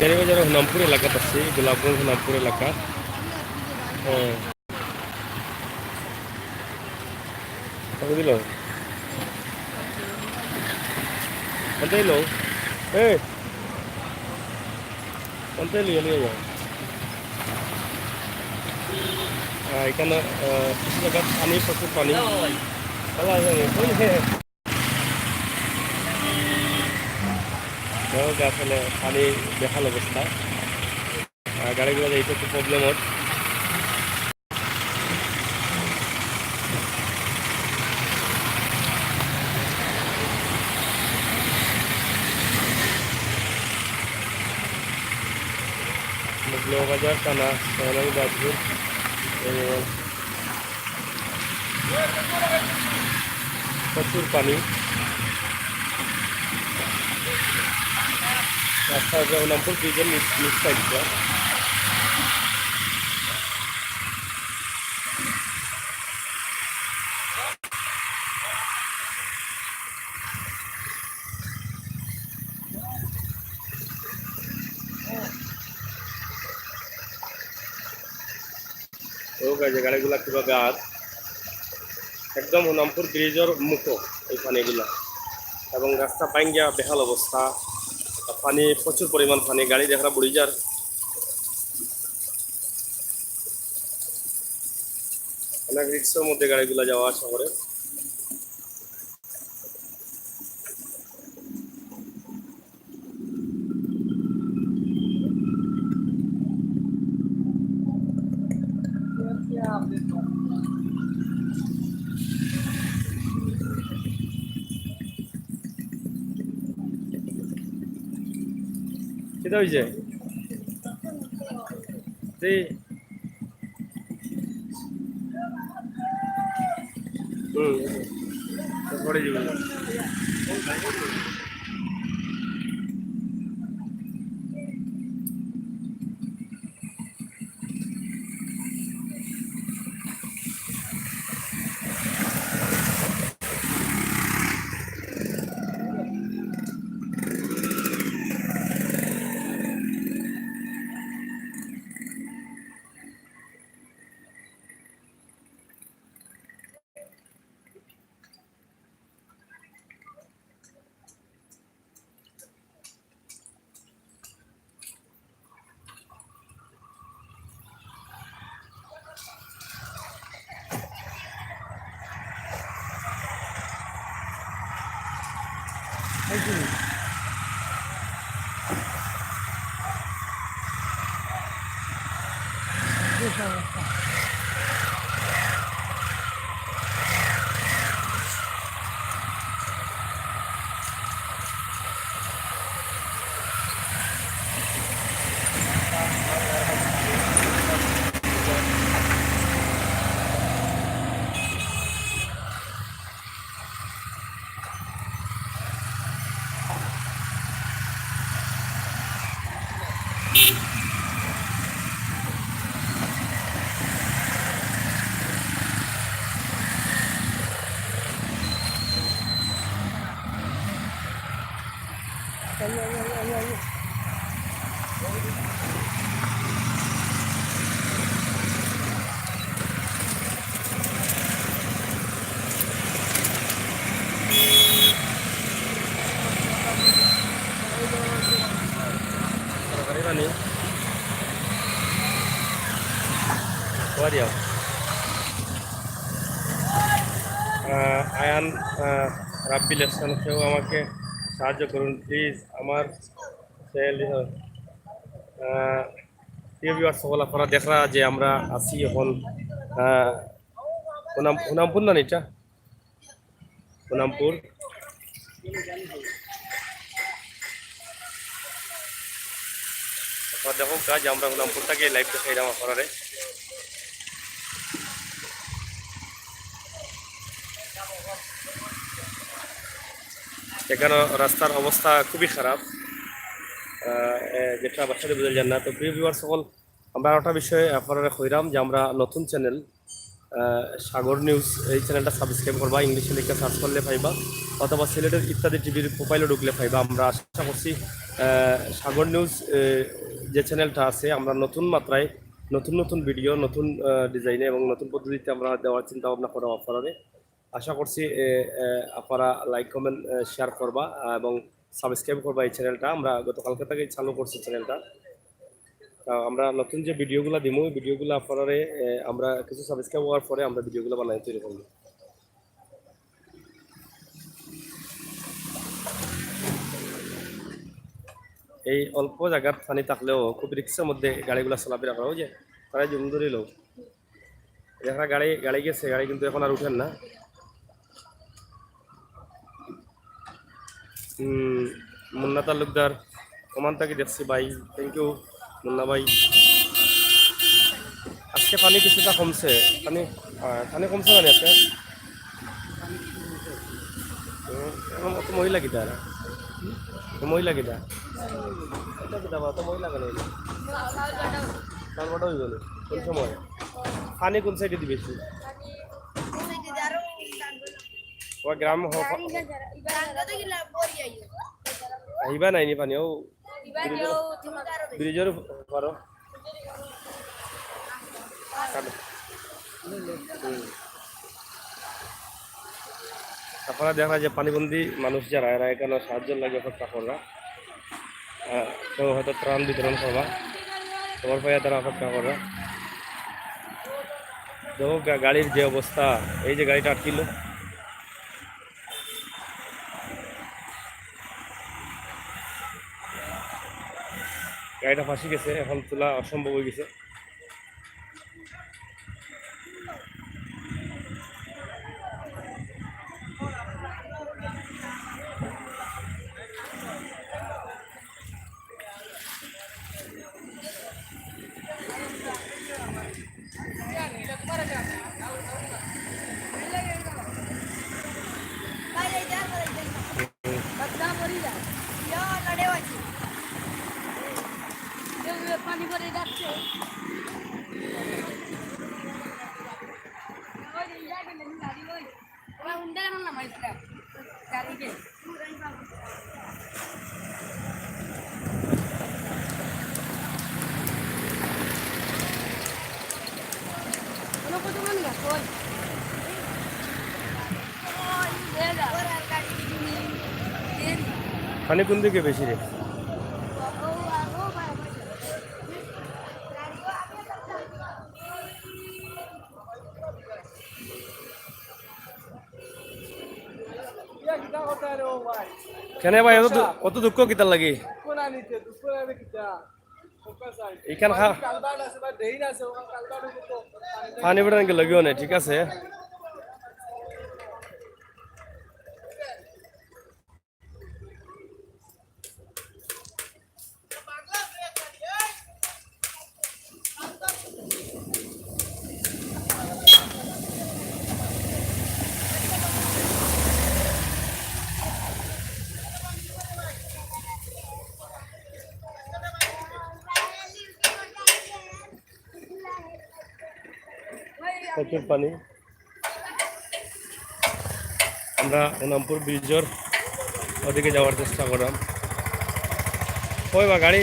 বেড়িবাজার হনামপুর এলাকাতে আছি, গোলাপগঞ্জ হনামপুর এলাকা। বুঝল কোনটা এলো কোনটা লিয়ে নিয়ে যাও। এখানে কিছু জায়গায় পানি, প্রচুর পানি। আসলে পানি বেহাল অবস্থা, গাড়িগুলো যাইতে একটু প্রবলেম হচ্ছে। বাজার টানা গাছপুর প্রচুর পানি। রাস্তা রঘুনাথপুর ব্রিজের নিচ সাইডটা। গাড়িগুলা কিভাবে আর একদম হনামপুর ব্রিজের মুখো এই পানিগুলা, এবং রাস্তা পাইঙ্গা বেহাল অবস্থা। পানি প্রচুর পরিমাণ পানি, গাড়ি দেখা বুড়ি যার। অনেক রিক্সের মধ্যে গাড়িগুলা যাওয়া আসা করে। সেটা হয়েছে পরে যাবে। আয়ান রাব্বিল হাসান, কেউ আমাকে সাহায্য করুন প্লিজ। আমার সকল আপনারা দেখা যে আমরা আছি এখন হুনামপুর না এটা হুনামপুর। দেখো কাজ আমরা হুনামপুরটাকে লাইভ দেখাইলাম আপনারে। এখানে রাস্তার অবস্থা খুবই খারাপ, যেটা বাচ্চাদের বোঝা যায় না। তো প্রিয় ভিউয়ার সকল, আমরা একটা বিষয়ে আপনারা কইরাম যে আমরা নতুন চ্যানেল সাগর নিউজ, এই চ্যানেলটা সাবস্ক্রাইব করবা। ইংলিশে লিখে সার্চ করলে পাইবা, অথবা সিলেটের ইত্যাদি টিভির প্রোফাইলে ঢুকলে পাইবা। আমরা আশা করছি সাগর নিউজ যে চ্যানেলটা আছে, আমরা নতুন মাত্রায় নতুন নতুন ভিডিও, নতুন ডিজাইনে এবং নতুন পদ্ধতিতে আমরা দেওয়ার চিন্তা ভাবনা করা আপনারা। আশা করছি আপনারা লাইক কমেন্ট শেয়ার করবা এবং সাবস্ক্রাইব করবা এই চ্যানেলটা। আমরা গতকালকে থেকে চালু করছি চ্যানেলটা। আমরা নতুন যে ভিডিওগুলো দিব, ওই ভিডিওগুলো আপনারা আমরা কিছু সাবস্ক্রাইব হওয়ার পরে আমরা ভিডিওগুলো বানাই তৈরি করবো। এই অল্প জায়গার পানি থাকলেও খুব রিক্সের মধ্যে গাড়িগুলো চলাফেরা করা, যে তারা জমি ধরে লোক এখানে গাড়ি গাড়ি গেছে, গাড়ি কিন্তু এখন আর উঠেন না। মুন্না তালুকদার ওমান থেকে দেখছি ভাই, থ্যাংক ইউ মুন্না ভাই। আজকে পানি কিছুটা কমছে, পানি পানি কমছে মানে আছে অত মহিলা কিটা মহিলা কিটা তো মহিলা কেন তারপরটা হইব না কোন সময় পানি কোন সাইডে দিবে বেশি গ্রাম আহিবা নাইনি পানিও ব্রিজের পারো আপনারা দেখা যায় পানিবন্দী মানুষ যারা এরা এখানে সাহায্য লাগে অপেক্ষা করবা, কেউ হয়তো ত্রাণ বিতরণ করবা, খবর পাইয়া তারা অপেক্ষা করবা। দেখো গাড়ির যে অবস্থা, এই যে গাড়িটা আটকিল, গাড়িটা ফাঁসি গেছে, এখন তোলা অসম্ভব হয়ে গেছে। পানি ভরে যাচ্ছে পানি কোন দিকে বেশি রে? কেন ভাই অত দুঃখ কিতার লাগে? এইখান পানি বেড়া নাকি লাগিও না, ঠিক আছে। প্রচুর পানি। আমরা উনামপুর ব্রিজের ওদিকে যাওয়ার চেষ্টা করলাম। কই বা গাড়ি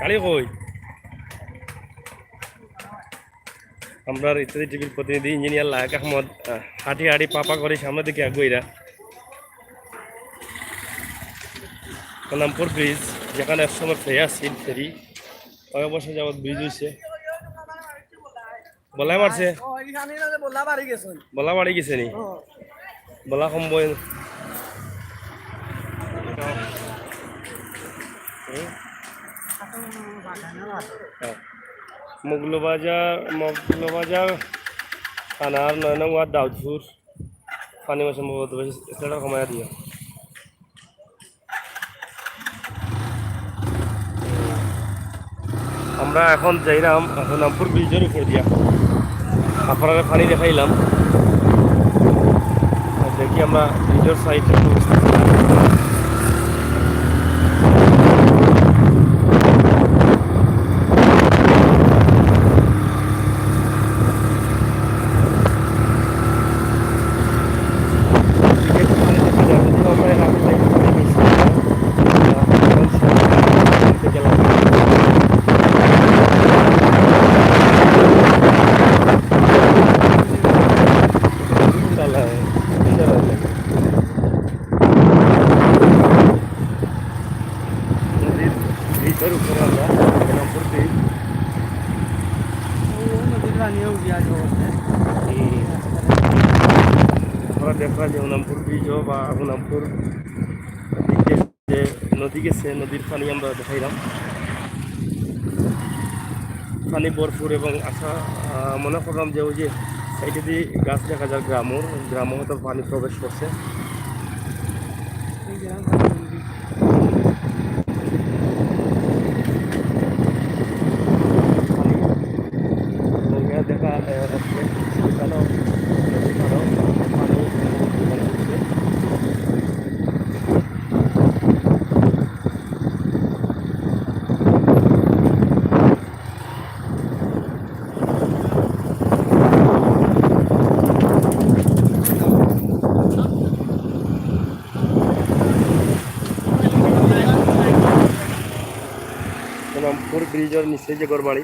গাড়ি কই? আমরা ইত্যাদি টিভির প্রতিনিধি ইঞ্জিনিয়ার লায়েক আহমদ হাঁটি হাঁটি পাপা করে সামনের দিকে আগুইরা উনামপুর ব্রিজ, যেখানে একসময় ফেয়ার সিট ফেরি, কয়েক বছর যাবৎ ব্রিজ হয়েছে। বলাই মারছে, বলা বাড়ি গেছে নি, বলা কমবই। মগলবাজার থানার ৯ নং ওয়ার্ড দাউদপুর পানি সম্ভবত বেশি কমায় দিয়ে। আমরা এখন যাইলাম উনামপুর ব্রিজের উপর দিয়া, আপনারা পানি দেখাইলাম। দেখি আমরা ব্রিজের সাইডে এর উপরে আমরা হোনামপুর ব্রিজ নদীর পানিও গিয়া যাচ্ছে আমরা দেখলাম যে হোনামপুর ব্রিজও বা হোনামপুর দিকে যে নদী গেছে নদীর পানি আমরা দেখাইলাম পানি ভরপুর এবং আশা মনে করলাম যে ওই যে সাইডে দিয়ে গাছ দেখা যায় গ্রামও হয়তো পানি প্রবেশ করছে পানি দেখা যাচ্ছে সেখানেও নদীখানেও পানি উঠছে। হোনামপুর ব্রিজের নিচে যে ঘরবাড়ি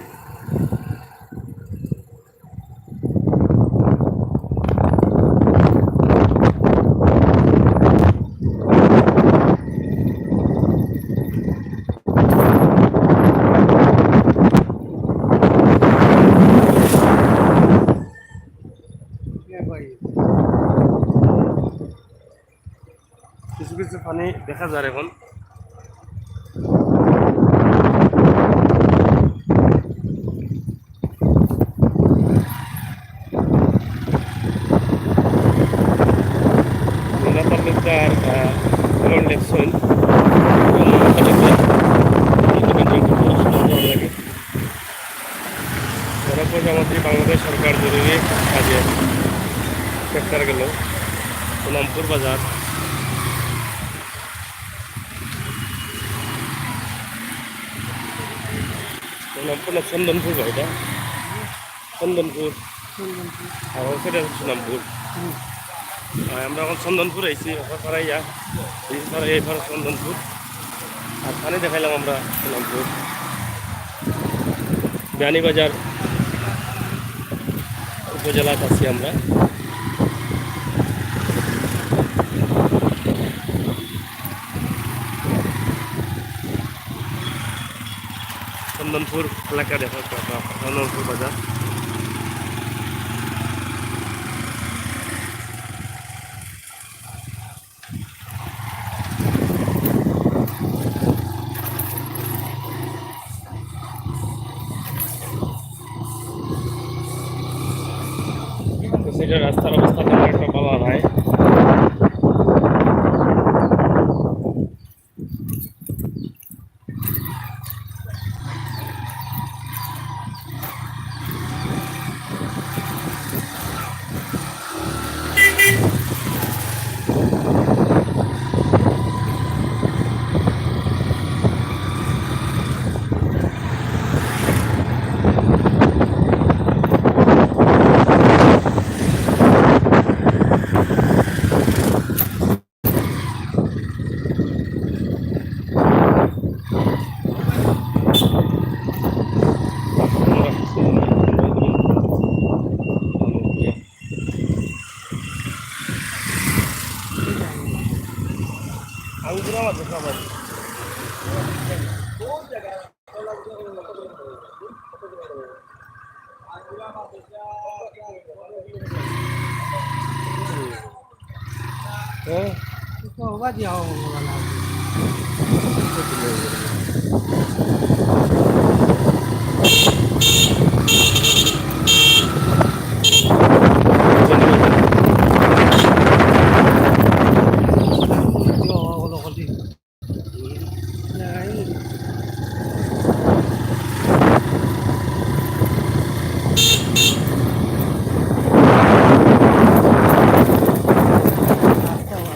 কিছু কিছু পানি দেখা যায় এখন তার আমার লেকশন আমাদের বাংলাদেশ সরকার জরুরি কাজে সেক্টর গেল হোনামপুর বাজার হোনামপুর না চন্দনপুর ভাই এটা চন্দনপুর আর সেটা সোনামপুর আমরা এখন চন্দনপুর আইছি পাড়াইয়া এইবার চন্দনপুর আর পানি দেখাইলাম আমরা সোনামপুর বিয়ানীবাজার উপজেলাতে আছি আমরা চন্দনপুর এলাকা দেখা চন্দনপুর বাজার সেটা রাস্তার অবস্থা তেমন একটা ভালো নয় আঙ্গুরা মাঝে সবাই হ্যাঁ হবা দিয়া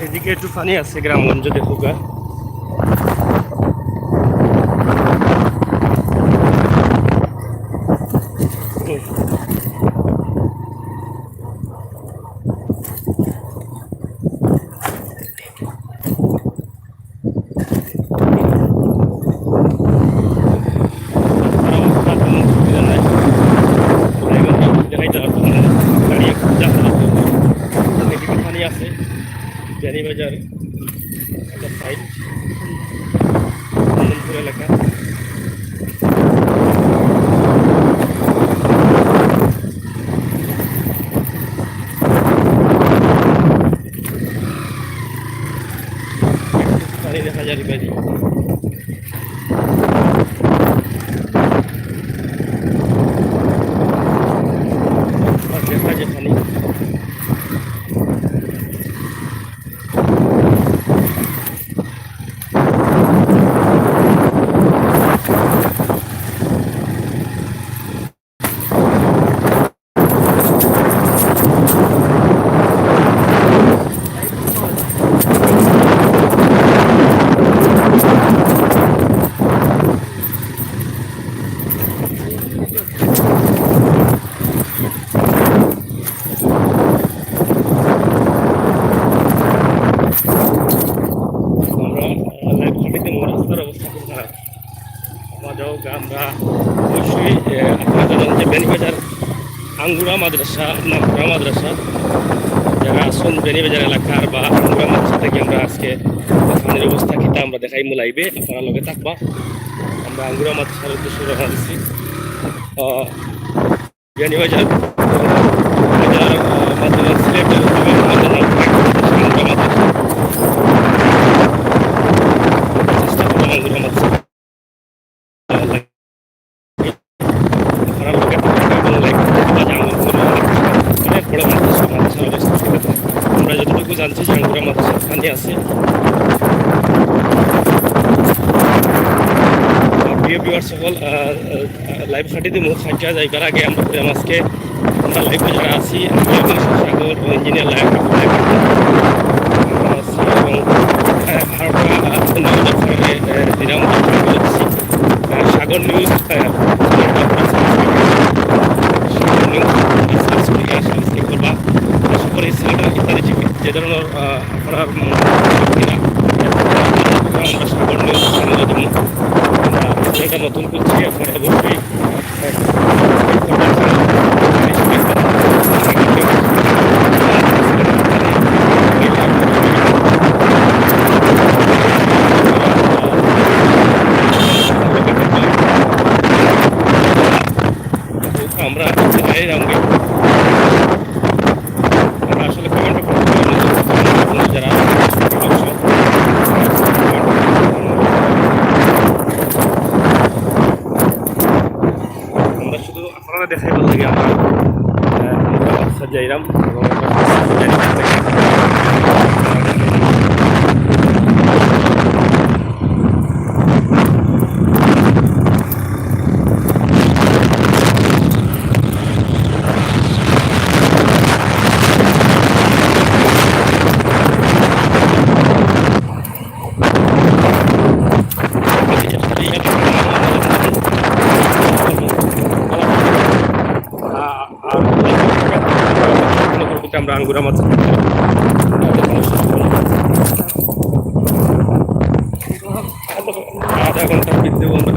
এদিকে একটু পানি আছে গ্রামগঞ্জ দেখুকা পানি আছে বিয়ানীবাজার একটা সাইড বাজারি বাজি দেখা যে পানি আমরা লাইভ ঘাটিতে রাস্তার অবস্থা খুব খারাপ আমাদের আমরা অবশ্যই আপনারা জানেন যে বেনিবাজার আঙ্গুরা মাদ্রাসা নামপুরা মাদ্রাসা যারা আসুন বেনিবাজার এলাকার বা আঙ্গুরা মাদ্রাসা থেকে আমরা আজকে পানির অবস্থা কিতা আমরা দেখাই লাইভে আপনারা লগে থাকবা আমরা আঙ্গুরা মাদ্রাসার উদ্দেশ্যে রওনা দিচ্ছি বেনিবাজার মাদ্রাসা সিলেটের আঙ্গুরা মাদ্রাসা চেষ্টা করলাম আঙ্গুরা মাদ্রাসা অনেক বড় মাদ্রাসার অবস্থা আমরা যতটুকু জানছি যে আঙ্গুরা মাদ্রাসা স্থানে আছে প্রিয় ভিউয়ার সকল লাইভ ঘাটিতে মুখ খাইয়া যাইবার আগে আমরা আজকে আমরা লাইভে যারা আছি সাগর ইঞ্জিনিয়ার লাইভ আছি এবং সাগর নিউজ করবা আশা করি ইত্যাদি যে ধরনের আপনার আমরা সাগর নিউজ চ্যানেলে দেবো এটা নতুন করছি আপনারা অবশ্যই আমরা আমরা আসলে কমেন্ট যারা আমরা শুধু আপনারা দেখাই বলতে গিয়ে আমরা যাইলাম এবং আমরা আঙ্গুরা মাছ আধা ঘন্টার ভিতরে আমরা